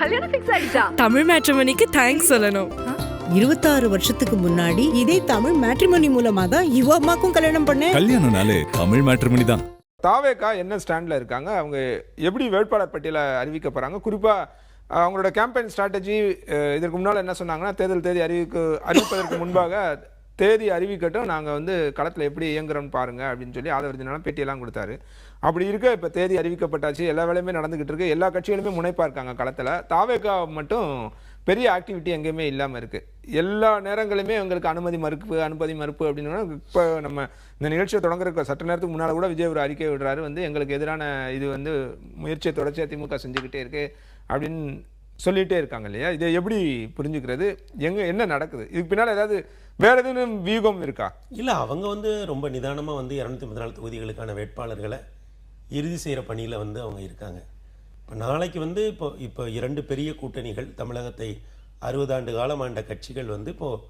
கல்யாணம் ஃபிக்ஸ் ஆயிடுச்சா? தமிழ் மேட்ரிமோனிக்கு தேங்க்ஸ் சொல்லணும். 26 வருஷத்துக்கு முன்னாடி இதே தமிழ் மேட்ரிமோனி மூலமா தான் இவ அம்மாக்கும் கல்யாணம் பண்ணேன். கல்யாணம்னாலே தமிழ் மேட்ரிமோனி தான். தாவேகா என்ன ஸ்டாண்டில் இருக்காங்க, அவங்க எப்படி வேட்பாளர் பட்டியலை அறிவிக்க போகிறாங்க, குறிப்பாக அவங்களோட கேம்பெயின் ஸ்ட்ராட்டஜி இதற்கு முன்னால் என்ன சொன்னாங்கன்னா, தேர்தல் தேதி அறிவிப்பதற்கு முன்பாக தேதி அறிவிக்கட்டும், நாங்கள் வந்து களத்தில் எப்படி இயங்குறோம்னு பாருங்கள் அப்படின்னு சொல்லி ஆதரவு பேட்டியெல்லாம் கொடுத்தாரு. அப்படி இருக்க இப்போ தேதி அறிவிக்கப்பட்டாச்சு, எல்லா வேலையுமே நடந்துக்கிட்டு இருக்கு, எல்லா கட்சிகளுமே முனைப்பாக இருக்காங்க களத்தில். தாவேகா மட்டும் பெரிய ஆக்டிவிட்டி எங்கேயுமே இல்லாமல் இருக்குது. எல்லா நேரங்களுமே எங்களுக்கு அனுமதி மறுப்பு அப்படின்னா, இப்போ நம்ம இந்த நிகழ்ச்சியை தொடங்குறதுக்கு சற்று நேரத்துக்கு முன்னால் கூட விஜய் ஒரு அறிக்கை விடுறாரு, வந்து எங்களுக்கு எதிரான இது வந்து முயற்சியை தொடர்ச்சியாக திமுக செஞ்சுக்கிட்டே இருக்கு அப்படின்னு சொல்லிகிட்டே இருக்காங்க இல்லையா? இதை எப்படி புரிஞ்சுக்கிறது? என்ன நடக்குது இதுக்கு பின்னால்? ஏதாவது வேற எதுவும் வியூகம் இருக்கா? இல்லை, அவங்க வந்து ரொம்ப நிதானமாக வந்து 234 தொகுதிகளுக்கான வேட்பாளர்களை இறுதி செய்கிற பணியில் வந்து அவங்க இருக்காங்க. இப்போ நாளைக்கு வந்து இப்போ 2 பெரிய கூட்டணிகள், தமிழகத்தை 60 ஆண்டு காலம் ஆண்ட கட்சிகள் வந்து இப்போது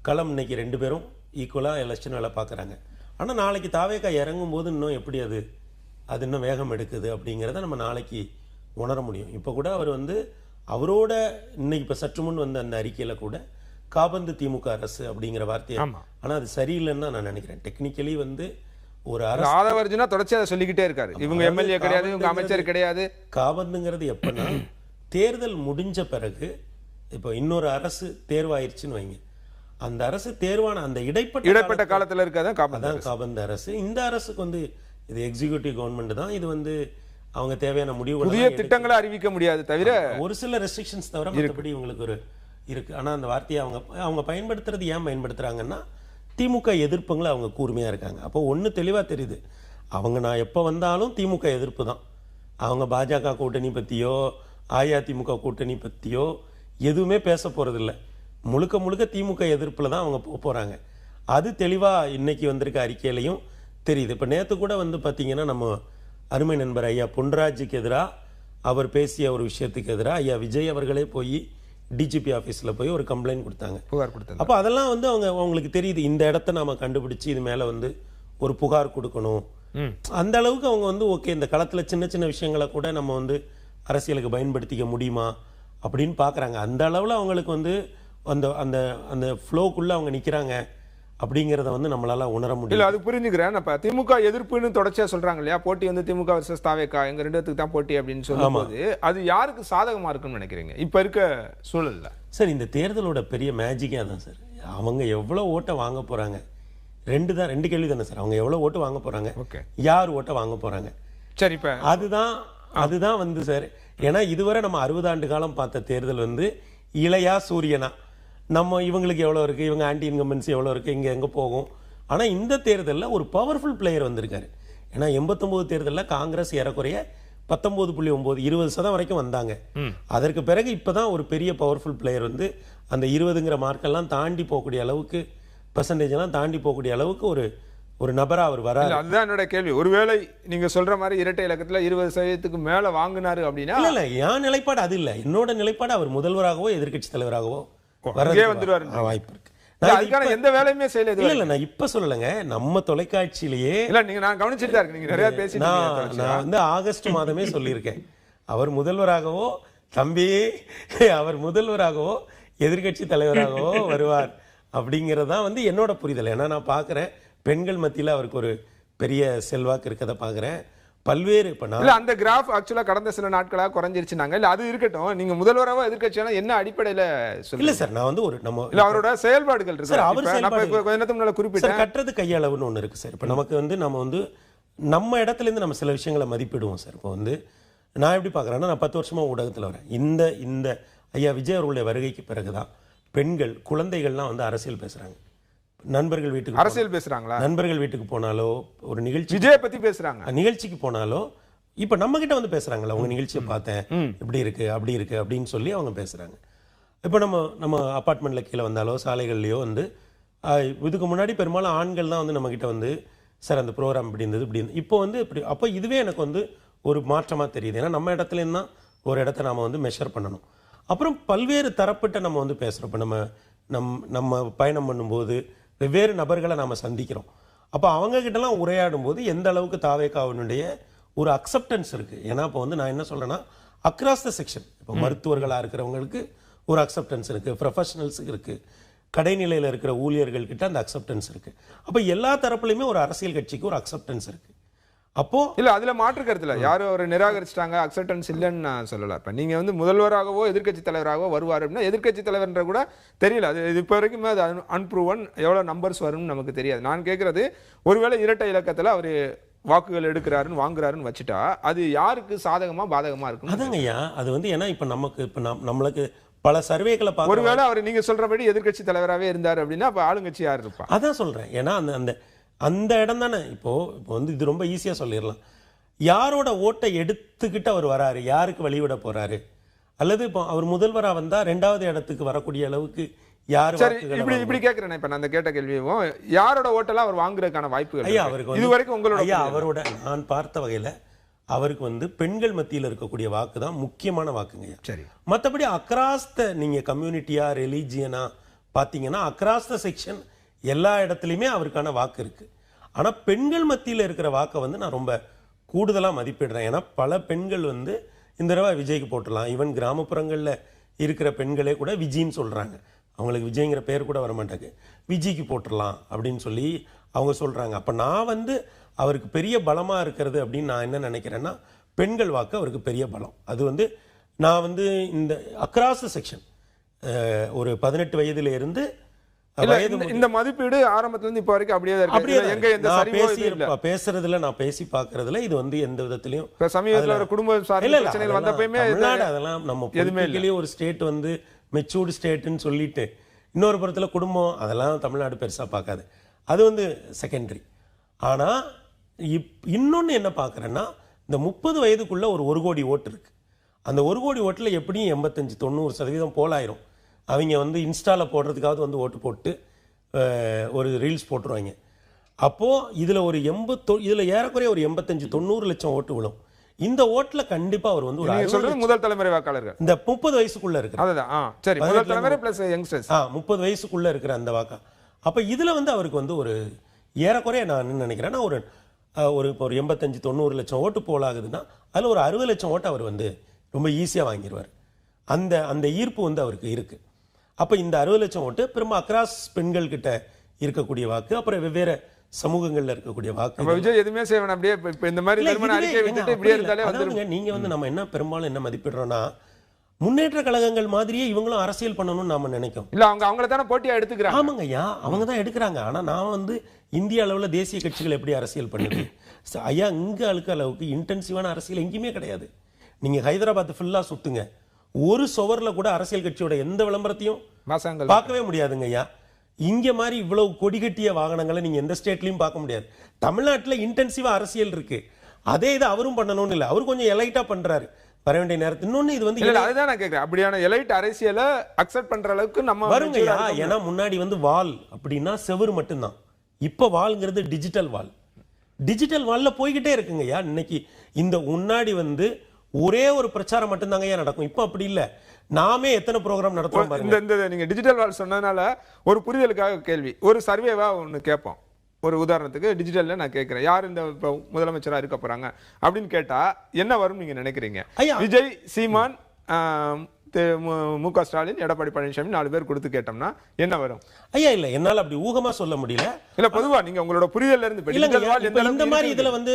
களம் இன்னைக்கு 2 பேரும் ஈக்குவலாக எலெக்ஷன் வேலை பார்க்குறாங்க. ஆனால் நாளைக்கு தாவேகா இறங்கும் போது இன்னும் எப்படி அது இன்னும் வேகம் எடுக்குது அப்படிங்கிறத நம்ம நாளைக்கு உணர முடியும். இப்போ கூட அவர் வந்து அவரோட இன்னைக்கு இப்போ சற்று முன் வந்த அந்த அறிக்கையில் கூட காபந்து திமுக அரசு அப்படிங்கிற வார்த்தையை, ஆனால் அது சரியில்லைன்னு தான் நான் நினைக்கிறேன். டெக்னிக்கலி வந்து ஒரு ஆதவர்ஜுனா தொடர்ச்சி அதை சொல்லிக்கிட்டே இருக்காரு, இவங்க எம்எல்ஏ கிடையாது, இவங்க அமைச்சர் கிடையாது. காபந்துங்கிறது எப்பன்னா தேர்தல் முடிஞ்ச பிறகு இப்போ இன்னொரு அரசு தேர்வாயிருச்சுன்னு வைங்க, அந்த அரசு தேர்வான அந்த இடைப்பட்ட காலத்தில் இருக்காதான் காபந்து அரசு. இந்த அரசுக்கு வந்து இது எக்ஸிக்யூட்டிவ் கவர்மெண்ட் தான், இது வந்து அவங்க தேவையான முடிவு, புதிய திட்டங்களை அறிவிக்க முடியாது தவிர ஒரு சில ரெஸ்ட்ரிக்ஷன்ஸ் தவிர மற்றபடி இவங்களுக்கு ஒரு இருக்கு. ஆனால் அந்த வார்த்தையை அவங்க பயன்படுத்துறது ஏன் பயன்படுத்துறாங்கன்னா, திமுக எதிர்ப்புங்களை அவங்க கூர்மையாக இருக்காங்க. அப்போ ஒன்று தெளிவாக தெரியுது, அவங்க நான் எப்போ வந்தாலும் திமுக எதிர்ப்பு தான். அவங்க பாஜக கூட்டணி பற்றியோ அஇஅதிமுக கூட்டணி பற்றியோ எதுவுமே பேச போகிறதில்ல, முழுக்க திமுக எதிர்ப்பில் தான் அவங்க போகிறாங்க. அது தெளிவாக இன்னைக்கு வந்திருக்க அறிக்கையிலையும் தெரியுது. இப்போ நேற்று கூட வந்து பார்த்தீங்கன்னா, நம்ம அருமை நண்பர் ஐயா பொன்ராஜுக்கு எதிராக அவர் பேசிய ஒரு விஷயத்துக்கு எதிராக ஐயா விஜய் அவர்களே போய் டிஜிபி ஆஃபீஸில் போய் ஒரு கம்ப்ளைண்ட் கொடுத்தாங்க, புகார் கொடுத்தாங்க. அப்போ அதெல்லாம் வந்து அவங்களுக்கு தெரியுது, இந்த இடத்த நாம கண்டுபிடிச்சி இது மேலே வந்து ஒரு புகார் கொடுக்கணும். அந்த அளவுக்கு அவங்க வந்து ஓகே, இந்த களத்தில் சின்ன விஷயங்களை கூட நம்ம வந்து அரசியலுக்கு பயன்படுத்திக்க முடியுமா அப்படின்னு பார்க்குறாங்க. அந்த அளவில் அவங்களுக்கு வந்து அந்த அந்த அந்த ஃப்ளோக்குள்ளே அவங்க நிற்கிறாங்க அப்படிங்கிறத வந்து நம்மளால உணர முடியும். இல்லை, அது புரிஞ்சுக்கிறேன். இப்போ திமுக எதிர்ப்புன்னு தொடர்ச்சியாக சொல்கிறாங்க இல்லையா, போட்டி வந்து திமுக வர்சஸ் தாவேகா, எங்கள் 2 பேத்துக்கு தான் போட்டி அப்படின்னு சொல்லும்போது அது யாருக்கு சாதகமாக இருக்குன்னு நினைக்கிறீங்க இப்போ இருக்க சூழலில்? சார், இந்த தேர்தலோட பெரிய மேஜிக்கே தான் சார். அவங்க எவ்வளோ ஓட்டை வாங்க போகிறாங்க, 2 கேள்வி தானே சார். அவங்க எவ்வளோ ஓட்டு வாங்க போகிறாங்க, யார் ஓட்டை வாங்க போகிறாங்க. சரி, இப்போ அதுதான் வந்து சார். ஏன்னா இதுவரை நம்ம 60 ஆண்டு காலம் பார்த்த தேர்தல் வந்து இளையா சூரியனா, நம்ம இவங்களுக்கு எவ்வளோ இருக்குது, இவங்க ஆன்டி இன்கம்பன்சி எவ்வளோ இருக்குது, இங்கே எங்கே போகும். ஆனால் இந்த தேர்தலில் ஒரு பவர்ஃபுல் பிளேயர் வந்திருக்காரு. ஏன்னா 89 தேர்தலில் காங்கிரஸ் ஏறக்குறைய 19.9 20% வரைக்கும் வந்தாங்க. அதற்கு பிறகு இப்போதான் ஒரு பெரிய பவர்ஃபுல் பிளேயர் வந்து அந்த 20ங்கிற மார்க்கெல்லாம் தாண்டி போகக்கூடிய அளவுக்கு, பெர்சன்டேஜெல்லாம் தாண்டி போகக்கூடிய அளவுக்கு ஒரு நபராக அவர் வராரு. அதுதான் என்னோட கேள்வி. ஒருவேளை நீங்க சொல்ற மாதிரி இரட்டை இலக்கத்துல 20% மேல வாங்கினாரு அப்படின்னா? இல்ல, என் நிலைப்பாடு அது இல்லை. என்னோட நிலைப்பாடு அவர் முதல்வராகவோ எதிர்கட்சி தலைவராகவோ வந்துருவாரு, வாய்ப்பு இருக்கு. எந்த வேலையுமே செய்யல. இல்ல, நான் இப்ப சொல்லலைங்க, நம்ம தொலைக்காட்சியிலேயே இல்ல, நீங்க நான் கவனிச்சுட்டு தான் இருக்கு, நீங்க நிறைய பேசி நான் வந்து ஆகஸ்ட் மாதமே சொல்லியிருக்கேன், அவர் முதல்வராகவோ தம்பி அவர் முதல்வராகவோ எதிர்கட்சி தலைவராகவோ வருவார் அப்படிங்கறதான் வந்து என்னோட புரிதல். ஏன்னா நான் பாக்குறேன் பெண்கள் மத்தியில் அவருக்கு ஒரு பெரிய செல்வாக்கு இருக்கதை பார்க்குறேன். பல்வேறு அந்த கிராஃப் ஆக்சுவலா கடந்த சில நாட்களாக குறைஞ்சிருச்சுனாங்க. இல்ல, அது இருக்கட்டும். நீங்க முதல்வராக எதிர்கட்சியான என்ன அடிப்படையில் இல்ல சார், நான் வந்து ஒரு நம்ம அவரோட செயல்பாடுகள் இருக்கு சார். அவர் செயல்பாடு குறிப்பிட்ட கட்டுறது கையளவுன்னு ஒன்று இருக்கு சார். இப்போ நமக்கு வந்து நம்ம வந்து நம்ம இடத்துல இருந்து நம்ம சில விஷயங்களை மதிப்பிடுவோம் சார். இப்போ வந்து நான் எப்படி பார்க்குறேன்னா, நான் 10 வருஷமா ஊடகத்தில் வரேன். இந்த ஐயா விஜய் அவர்களுடைய வருகைக்கு பிறகுதான் பெண்கள், குழந்தைகள்லாம் வந்து அரசியல் பேசுறாங்க. நண்பர்கள் வீட்டுக்கு அரசியல் பேசுறாங்களா? நண்பர்கள் வீட்டுக்கு போனாலோ, ஒரு நிகழ்ச்சி விஜய் பத்தி பேசுறாங்க, நிகழ்ச்சிக்கு போனாலோ இப்ப நம்ம கிட்ட வந்து பேசுறாங்கல்ல, உங்க நிகழ்ச்சியை பார்த்தேன், இப்படி இருக்கு அப்படி இருக்கு அப்படின்னு சொல்லி அவங்க பேசுறாங்க. இப்போ நம்ம அப்பார்ட்மெண்ட்ல கீழே வந்தாலோ சாலைகள்லயோ வந்து இதுக்கு முன்னாடி பெரும்பாலும் ஆண்கள் தான் வந்து நம்ம கிட்ட வந்து சார் அந்த ப்ரோக்ராம் இப்படி இருந்தது இப்படி இருந்தது. இப்போ வந்து இப்படி, அப்போ இதுவே எனக்கு வந்து ஒரு மாற்றமா தெரியுது. ஏன்னா நம்ம இடத்துல இருந்தால் ஒரு இடத்த நாம வந்து மெஷர் பண்ணணும். அப்புறம் பல்வேறு தரப்பட்ட நம்ம வந்து பேசுறோம். இப்போ நம்ம பயணம் பண்ணும்போது வெவ்வேறு நபர்களை நாம் சந்திக்கிறோம். அப்போ அவங்க கிட்டலாம் உரையாடும் போது எந்த அளவுக்கு தாவேகாவினுடைய ஒரு அக்செப்டன்ஸ் இருக்குது. ஏன்னா இப்போ வந்து நான் என்ன சொல்கிறேன்னா, அக்ராஸ் த செக்ஷன். இப்போ மருத்துவர்களாக இருக்கிறவங்களுக்கு ஒரு அக்செப்டன்ஸ் இருக்குது, ப்ரொஃபஷனல்ஸுக்கு இருக்குது, கடைநிலையில் இருக்கிற ஊழியர்கள் கிட்ட அந்த அக்செப்டன்ஸ் இருக்குது. அப்போ எல்லா தரப்புலையுமே ஒரு அரசியல் கட்சிக்கு ஒரு அக்செப்டன்ஸ் இருக்குது. அப்போ இல்ல அதுல மாற்று கருத்துல யாரும் அவரை நிராகரிச்சிட்டாங்க, அக்செப்டன்ஸ் இல்லைன்னு நான் சொல்லல. இப்ப நீங்க வந்து முதல்வராகவோ எதிர்க்கட்சி தலைவராகவோ வருவார் அப்படின்னா எதிர்க்கட்சி தலைவர்ன்ற கூட தெரியல. அது இப்போ வரைக்குமே அது அன்ப்ரூவன், எவ்வளவு நம்பர்ஸ் வரும்னு நமக்கு தெரியாது. நான் கேட்கறது, ஒருவேளை இரட்டை இலக்கத்துல அவர் வாக்குகள் எடுக்கிறாருன்னு வாங்குறாருன்னு வச்சுட்டா அது யாருக்கு சாதகமா பாதகமா இருக்கும்? அதாங்க ஐயா, அது வந்து ஏன்னா இப்போ நமக்கு இப்போ நம்மளுக்கு பல சர்வேக்களை பார்க்க, ஒருவேளை அவர் நீங்க சொல்றபடி எதிர்க்கட்சி தலைவராகவே இருந்தார் அப்படின்னா அப்ப ஆளுங்கட்சி யார் இருப்பா? அதான் சொல்றேன். ஏன்னா அந்த அந்த இடம் தானே. இப்போ வந்து இது ரொம்ப ஈஸியாக சொல்லிடலாம். யாரோட ஓட்டை எடுத்துக்கிட்டு அவர் வராரு, யாருக்கு வழிவிட போறாரு, அல்லது இப்போ அவர் முதல்வராக வந்தா 2வது இடத்துக்கு வரக்கூடிய அளவுக்கு யார் சரி இப்படி கேட்கிறேன். இப்ப நான் அந்த கேட்ட கேள்வியும் யாரோட ஓட்டெல்லாம் அவர் வாங்குறதுக்கான வாய்ப்புகள் ஐயா அவருக்கு இது வரைக்கும் உங்களோட ஐயா அவரோட நான் பார்த்த வகையில் அவருக்கு வந்து பெண்கள் மத்தியில் இருக்கக்கூடிய வாக்கு தான் முக்கியமான வாக்குங்க ஐயா. சரி, மற்றபடி அக்ராஸ் த நீங்க கம்யூனிட்டியா ரிலீஜியனா பார்த்தீங்கன்னா அக்ராஸ் த செக்ஷன் எல்லா இடத்துலையுமே அவருக்கான வாக்கு இருக்கு. ஆனா பெண்கள் மத்தியில் இருக்கிற வாக்கை வந்து நான் ரொம்ப கூடுதலா மதிப்பிடுறேன். ஏன்னா பல பெண்கள் வந்து இந்த தடவை விஜய்க்கு போட்டுடலாம். ஈவன் கிராமப்புறங்களில் இருக்கிற பெண்களே கூட விஜய்ன்னு சொல்றாங்க. அவங்களுக்கு விஜய்ங்கிற பேர் கூட வரமாட்டாங்க, விஜய்க்கு போட்டுடலாம் அப்படின்னு சொல்லி அவங்க சொல்றாங்க. அப்ப நான் வந்து அவருக்கு பெரிய பலமா இருக்கிறது அப்படின்னு நான் என்ன நினைக்கிறேன்னா, பெண்கள் வாக்கு அவருக்கு பெரிய பலம். அது வந்து நான் வந்து இந்த அக்ராஸ் செக்ஷன் ஒரு 18 வயதுல இருந்து இந்த மதிப்பீடு ஆரம்பத்துல இருந்து இப்ப வரைக்கும் அப்படியே தான் இருக்கு. எங்க எந்த சரிவோ பேசுறதுல நான் பேசி பார்க்கறதுல இது வந்து எந்த விதத்திலையும் சமீபத்துல ஒரு குடும்ப பிரச்சனைகள் வந்தப்பயுமே அதெல்லாம் நம்ம பொலிட்டிக்கலி ஒரு ஸ்டேட் வந்து மெச்சூர்டு ஸ்டேட்னு சொல்லிட்டு இன்னொரு புறத்துல குடும்பம் அதெல்லாம் தமிழ்நாடு பெருசா பார்க்காது, அது வந்து செகண்டரி. ஆனா இன்னொன்னு என்ன பார்க்கறேன்னா, இந்த 30 வயதுக்குள்ள ஒரு 1 கோடி ஓட்டு இருக்கு. அந்த 1 கோடி ஓட்டுல எப்படியும் 85-90% போலாயிரும். அவங்க வந்து இன்ஸ்டால போடுறதுக்காவது வந்து ஓட்டு போட்டு ஒரு ரீல்ஸ் போட்டுருவாங்க. அப்போ இதுல ஒரு இதுல ஏறக்குறைய ஒரு 85-90 லட்சம் ஓட்டு விழும். இந்த ஓட்டுல கண்டிப்பா அவர் வந்து ஒரு முதல் தலைமுறை வாக்காளர்கள் இந்த 30 வயசுக்குள்ள இருக்கு. அதுதான் சரி, முதல் தலைமுறை பிளஸ் யங்ஸ்டர்ஸ் 30 வயசுக்குள்ள இருக்கிற அந்த வாக்கா. அப்ப இதுல வந்து அவருக்கு வந்து ஒரு ஏறக்குறைய நான் என்ன நினைக்கிறேன்னா ஒரு 85-90 லட்சம் ஓட்டு போலாகுதுன்னா அதுல ஒரு 60 லட்சம் ஓட்டு அவர் வந்து ரொம்ப ஈஸியா வாங்கிடுவார். அந்த ஈர்ப்பு வந்து அவருக்கு இருக்கு. அப்ப இந்த 60 லட்சம் ஓட்டு பெரும்பாலும் அக்ராஸ் பெண்கள் கிட்ட இருக்கக்கூடிய வாக்கு, அப்புறம் வெவ்வேறு சமூகங்கள்ல இருக்கக்கூடிய வாக்கு. விஜய் எதுவுமே செய்யணும் அப்படியே இந்த மாதிரி அறிக்கை விட்டுட்டு இப்படியே இருந்தாலே வந்து நீங்க வந்து நம்ம என்ன பெரும்பாலும் என்ன மதிப்பிடுறோம்னா, முன்னேற்ற கழகங்கள் மாதிரியே இவங்களும் அரசியல் பண்ணணும்னு நாம நினைக்கும். இல்ல அவங்கள தானே போட்டியா எடுத்துக்கிறாங்க. ஆமாங்க ஐயா, அவங்க தான் எடுக்கிறாங்க. ஆனா நான் வந்து இந்திய அளவுல தேசிய கட்சிகள் எப்படி அரசியல் பண்ணுது ஐயா, இங்க அழுக்க அளவுக்கு இன்டென்சிவான அரசியல் எங்கேயுமே கிடையாது. நீங்க ஹைதராபாத் ஃபுல்லா சுத்துங்க, ஒரு சுவர்ல கூட அரசியல் கட்சியோட எந்த விளம்பரத்தையும் பார்க்கவே முடியாதுங்க ஐயா. இங்க மாதிரி இவ்வளவு கொடிகட்டிய வாகனங்களை நீங்க எந்த ஸ்டேட்லயும் பார்க்க முடியாது. தமிழ்நாட்டுல இன்டென்சிவா அரசியல் இருக்கு. அதே இது அவரும் பண்ணணும்னு இல்லை, அவரு கொஞ்சம் எலைட்டா பண்றாரு வர வேண்டிய நேரத்தில். இன்னொன்னு இது வந்து அதுதான் நான் கேட்கிறேன், அப்படியான எலைட் அரசியலை அக்செப்ட் பண்ற அளவுக்கு நம்ம வருங்க ஐயா. ஏன்னா முன்னாடி வந்து வால் அப்படின்னா செவுரு மட்டும்தான், இப்ப வால்ங்கிறது டிஜிட்டல் வால். டிஜிட்டல் வால்ல போய்கிட்டே இருக்குங்க ஐயா. இன்னைக்கு இந்த முன்னாடி வந்து ஒரே ஒரு பிரச்சாரம் மட்டும்தாங்க ஐயா நடக்கும். இப்ப அப்படி இல்ல, நாமே எத்தனை ப்ரோக்ராம் நடத்துறோம் பாருங்க. இந்த நீங்க டிஜிட்டல் வால் சொன்னதுனால ஒரு புரிதலுக்காக கேள்வி, ஒரு சர்வேவா ஒன்று கேட்போம். ஒரு உதாரணத்துக்கு டிஜிட்டல்ல நான் கேட்கிறேன், யார் இந்த முதலமைச்சரா இருக்க போறாங்க அப்படின்னு கேட்டா என்ன வரும் நீங்க நினைக்கிறீங்க? விஜய், சீமான், மு.க. ஸ்டாலின், எடப்பாடி பழனிசாமி 4 பேர் கொடுத்து கேட்டோம்னா என்ன வரும்? ஐயா இல்ல, என்னால அப்படி ஊகமா சொல்ல முடியல. இல்ல பொதுவா நீங்க உங்களோட புரிதல்ல இருந்து இந்த மாதிரி இதுல வந்து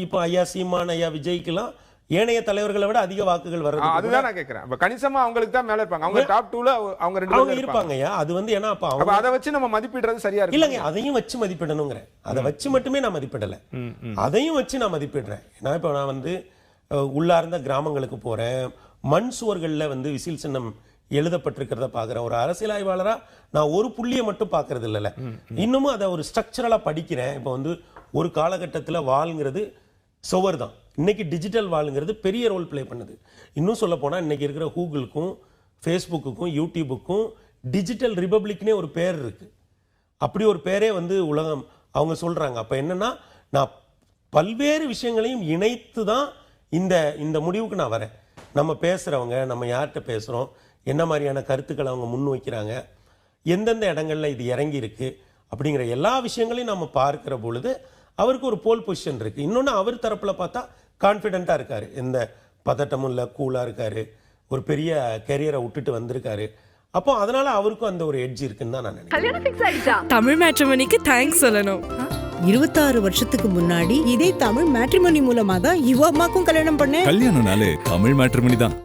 இப்போ ஐயா சீமான், ஐயா விஜய்க்குலாம் ஏனைய தலைவர்களை விட அதிக வாக்குகள் வர்றது. அதுதான் நான் கேக்குறேன். அப்ப கணிசமா அவங்களுக்கு தான் மேல இருப்பாங்க. அவங்க டாப் 2ல அவங்க 2 பேர் இருப்பாங்க ஐயா. அது வந்து ஏன்னா அப்ப அதை வச்சு நம்ம மதிப்பிடுறது சரியா இருக்கு. இல்லங்க, அதையும் வச்சு மதிப்பிடணும்ங்கற. அதை வச்சு மட்டுமே நான் மதிப்பிடல, அதையும் வச்சு நான் மதிப்பிடுறேன். ஏன்னா இப்ப நான் வந்து உள்ளார்ந்த கிராமங்களுக்கு போறேன், மண் சுவர்கள்ல வந்து விசில் சின்னம் எழுதப்பட்டிருக்கிறத பாக்குறேன். ஒரு அரசியல் ஆய்வாளரா நான் ஒரு புள்ளியை மட்டும் பாக்குறது இல்லைல்ல, இன்னமும் அதை ஒரு ஸ்ட்ரக்சரலா படிக்கிறேன். இப்ப வந்து ஒரு காலகட்டத்தில் வால்ங்கிறது சுவர் தான், இன்னைக்கு டிஜிட்டல் வால்ங்கிறது பெரிய ரோல் பிளே பண்ணுது. இன்னும் சொல்ல போனா இன்னைக்கு இருக்கிற கூகுளுக்கும் ஃபேஸ்புக்குக்கும் யூடியூபுக்கும் டிஜிட்டல் ரிபப்ளிக்னே ஒரு பேர் இருக்கு. அப்படி ஒரு பேரே வந்து உலகம் அவங்க சொல்றாங்க. அப்ப என்னன்னா, நான் பல்வேறு விஷயங்களையும் இணைத்து தான் இந்த முடிவுக்கு நான் வரேன். நம்ம பேசுறவங்க, நம்ம யார்கிட்ட பேசுறோம், என்ன மாதிரியான கருத்துக்களை அவங்க முன் வைக்கிறாங்க, எந்தெந்த இடங்கள்ல இது இறங்கி இருக்கு அப்படிங்கிற எல்லா விஷயங்களையும் நம்ம பார்க்கிற பொழுது அவருக்கு ஒரு போல் பொசிஷன் இருக்கு. இன்னொன்னு அவர் தரப்புல பார்த்தா கான்ஃபிடென்ட்டா இருக்காரு. இந்த பதட்டமும் இல்லை, கூலாக இருக்கார், ஒரு பெரிய கெரியரை விட்டுட்டு வந்திருக்காரு. அப்போ அதனால அவருக்கும் அந்த ஒரு எட்ஜ் இருக்குன்னு தான் நான் நினைக்கிறேன். தமிழ் மேட்ரிமோனிக்கு தேங்க்ஸ் சொல்லணும். 26 வருஷத்துக்கு முன்னாடி இதே தமிழ் மேட்ரிமோனி மூலமா தான் இவ அம்மாக்கும் கல்யாணம் பண்ணேன். கல்யாணம்னாலே தமிழ் மேட்ரிமோனி தான்.